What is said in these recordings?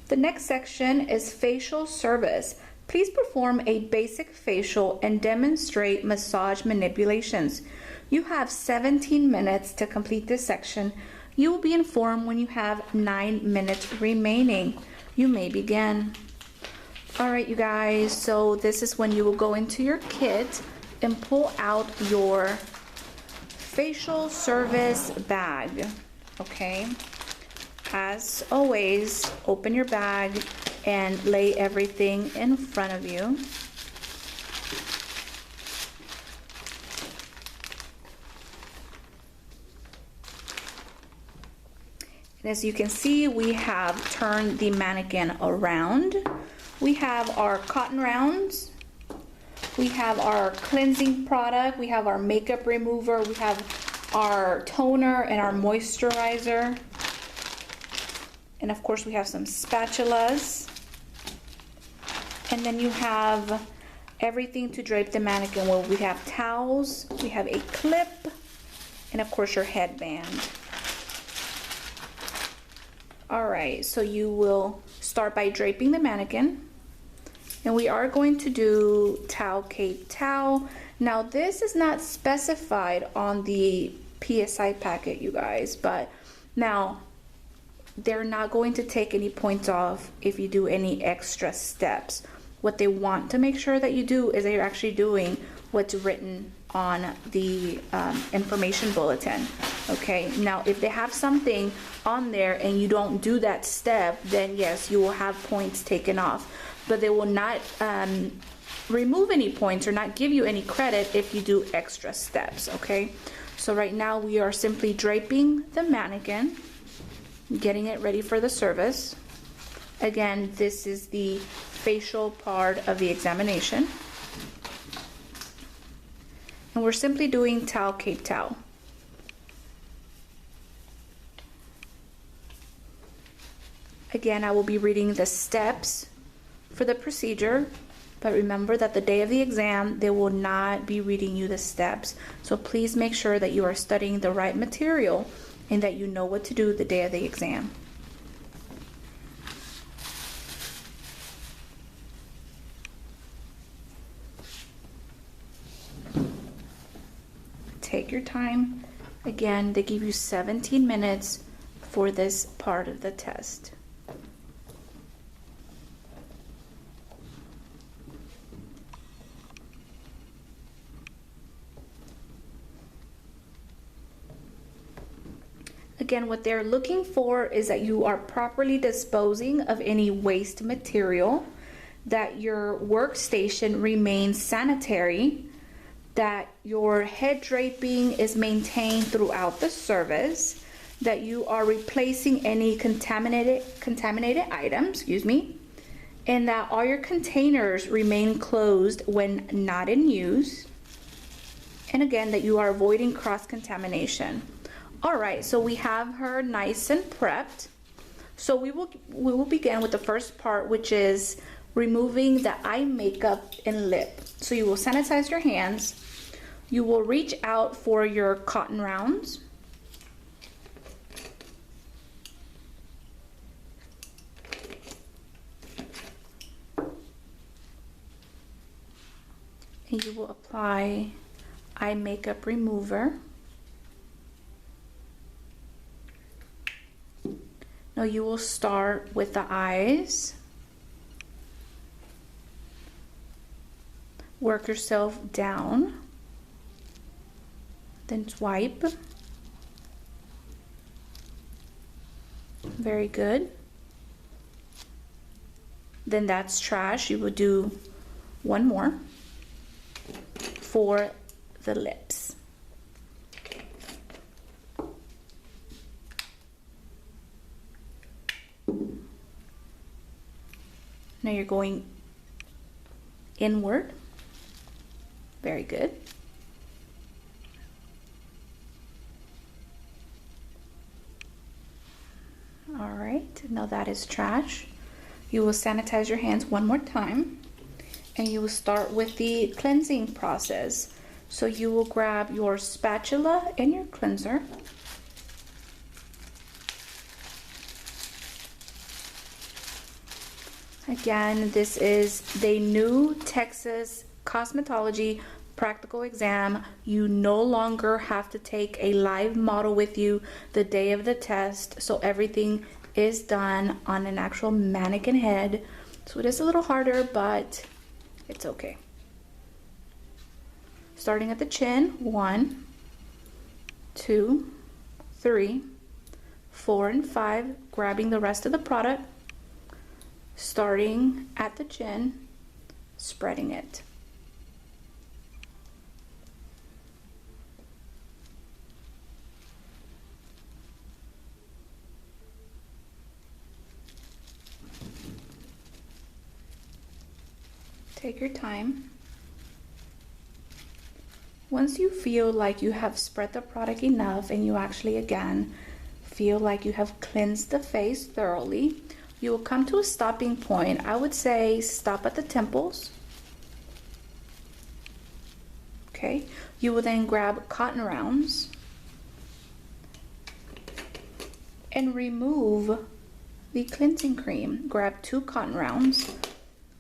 The next section is facial service. Please perform a basic facial and demonstrate massage manipulations. You have 17 minutes to complete this section. You will be informed when you have 9 minutes remaining. You may begin. All right, you guys, so this is when you will go into your kit and pull out your facial service bag, okay? As always, open your bag and lay everything in front of you. And as you can see, we have turned the mannequin around. We have our cotton rounds. We have our cleansing product. We have our makeup remover. We have our toner and our moisturizer. And of course, we have some spatulas. And then you have everything to drape the mannequin. Well, we have towels, we have a clip, and of course your headband. All right, so you will start by draping the mannequin. And we are going to do towel, cape, towel. Now this is not specified on the PSI packet, you guys, but now they're not going to take any points off if you do any extra steps. What they want to make sure that you do is that you're actually doing what's written on the information bulletin. Okay, now if they have something on there and you don't do that step, then yes, you will have points taken off, but they will not remove any points or not give you any credit if you do extra steps. Okay, so right now we are simply draping the mannequin, getting it ready for the service. Again, this is the facial part of the examination. And we're simply doing towel, cape, towel. Again, I will be reading the steps for the procedure, but remember that the day of the exam, they will not be reading you the steps. So please make sure that you are studying the right material and that you know what to do the day of the exam. Take your time. Again, they give you 17 minutes for this part of the test. Again, what they're looking for is that you are properly disposing of any waste material, that your workstation remains sanitary, that your head draping is maintained throughout the service, that you are replacing any contaminated items, and that all your containers remain closed when not in use, and again, that you are avoiding cross-contamination. All right, so we have her nice and prepped. So we will begin with the first part, which is removing the eye makeup and lip. So you will sanitize your hands. You will reach out for your cotton rounds. And you will apply eye makeup remover. Now you will start with the eyes. Work yourself down. Then swipe. Very good. Then that's trash. You will do one more for the lips. Now you're going inward. Very good. All right, now that is trash. You will sanitize your hands one more time, and you will start with the cleansing process. So you will grab your spatula and your cleanser. Again, this is the new Texas Cosmetology practical exam. You no longer have to take a live model with you the day of the test, so everything is done on an actual mannequin head. So it is a little harder, but it's okay. Starting at the chin, 1, 2, 3, 4, and 5, grabbing the rest of the product, starting at the chin, spreading it. Take your time. Once you feel like you have spread the product enough and you actually again feel like you have cleansed the face thoroughly, you will come to a stopping point. I would say stop at the temples. Okay, you will then grab cotton rounds and remove the cleansing cream. Grab 2 cotton rounds.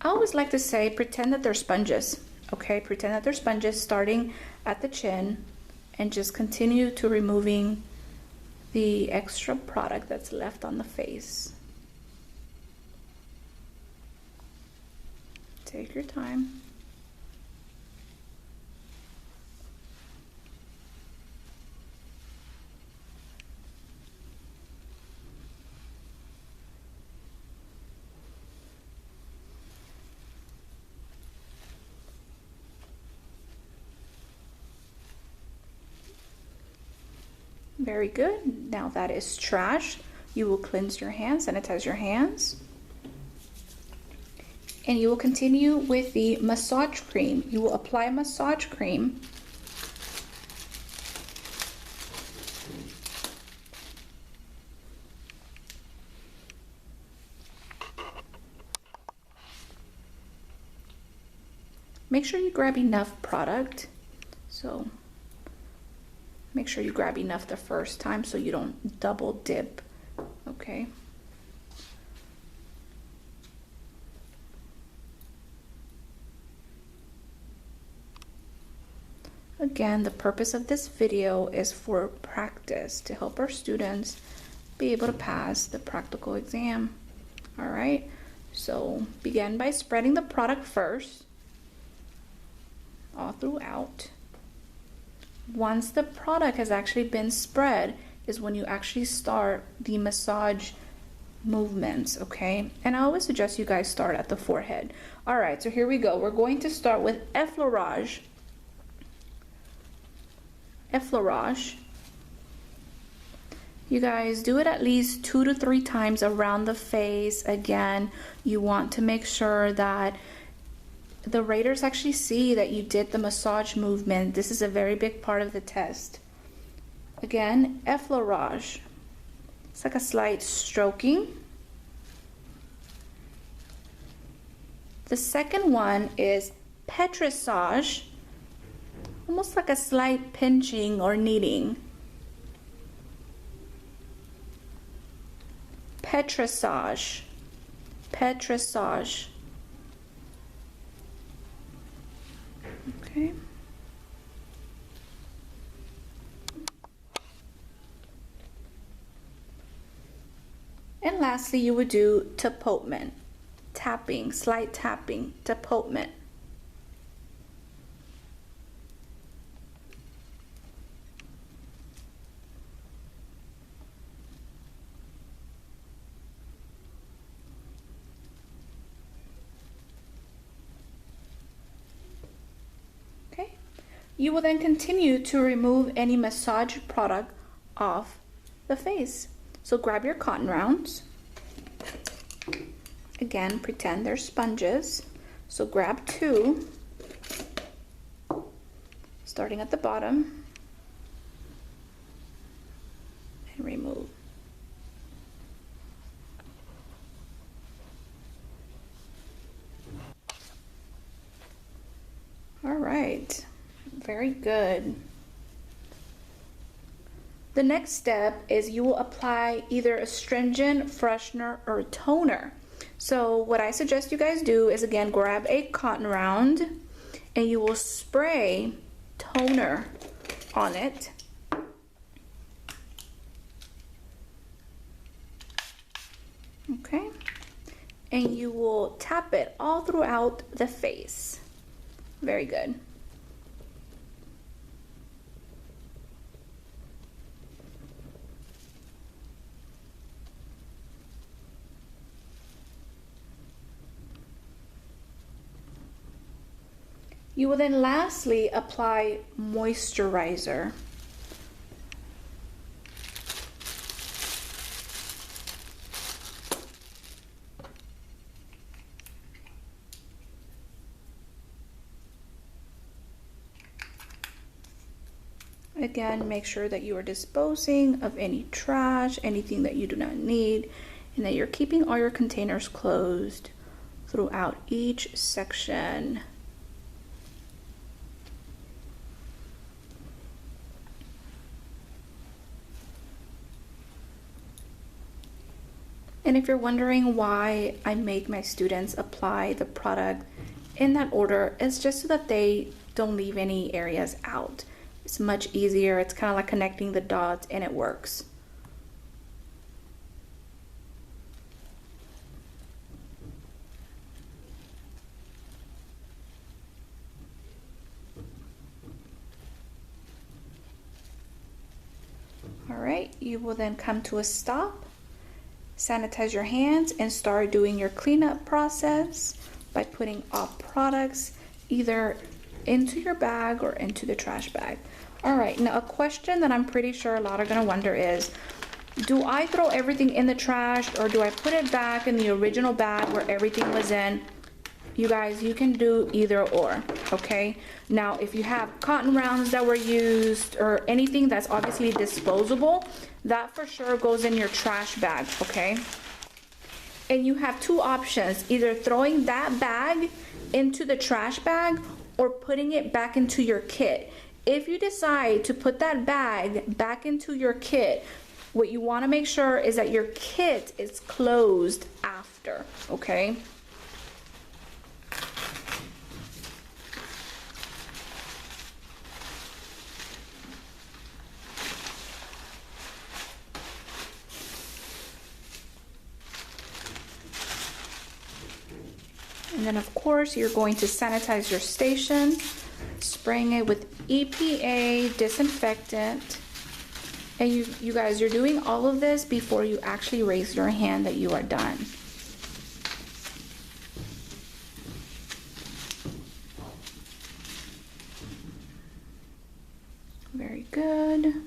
I always like to say pretend that they're sponges. Okay, pretend that they're sponges, starting at the chin, and just continue to removing the extra product that's left on the face. Take your time. Very good. Now that is trash. You will cleanse your hands, sanitize your hands. And you will continue with the massage cream. You will apply massage cream. Make sure you grab enough product. So make sure you grab enough the first time so you don't double dip, okay? Again, the purpose of this video is for practice, to help our students be able to pass the practical exam, all right? So begin by spreading the product first, all throughout. Once the product has actually been spread is when you actually start the massage movements, okay? And I always suggest you guys start at the forehead. All right, so here we go. We're going to start with Effleurage. Effleurage. You guys do it at least 2 to 3 times around the face. Again, you want to make sure that the raters actually see that you did the massage movement. This is a very big part of the test. Again, effleurage. It's like a slight stroking. The second one is petrissage, almost like a slight pinching or kneading. Petrissage, petrissage. Okay. And lastly, you would do tapotement, tapping, slight tapping, tapotement. You will then continue to remove any massage product off the face. So grab your cotton rounds. Again, pretend they're sponges. So grab 2, starting at the bottom, and remove. All right. Very good. The next step is you will apply either astringent, freshener, or toner. So what I suggest you guys do is, again, grab a cotton round and you will spray toner on it. Okay, and you will tap it all throughout the face. Very good. You will then lastly apply moisturizer. Again, make sure that you are disposing of any trash, anything that you do not need, and that you're keeping all your containers closed throughout each section. And if you're wondering why I make my students apply the product in that order, it's just so that they don't leave any areas out. It's much easier. It's kind of like connecting the dots, and it works. All right, you will then come to a stop, sanitize your hands, and start doing your cleanup process by putting all products either into your bag or into the trash bag. All right, now a question that I'm pretty sure a lot are gonna wonder is, do I throw everything in the trash or do I put it back in the original bag where everything was in? You guys, you can do either or, okay? Now, if you have cotton rounds that were used or anything that's obviously disposable, that for sure goes in your trash bag, okay? And you have two options, either throwing that bag into the trash bag or putting it back into your kit. If you decide to put that bag back into your kit, what you want to make sure is that your kit is closed after, okay? And then of course you're going to sanitize your station, spraying it with EPA disinfectant. And you guys, you're doing all of this before you actually raise your hand that you are done. Very good.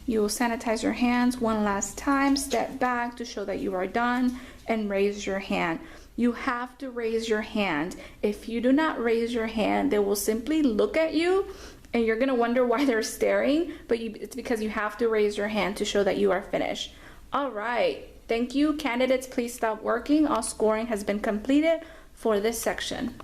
You will sanitize your hands one last time, step back to show that you are done, and raise your hand. You have to raise your hand. If you do not raise your hand, they will simply look at you and you're gonna wonder why they're staring, but it's because you have to raise your hand to show that you are finished. All right, thank you. Candidates, please stop working. All scoring has been completed for this section.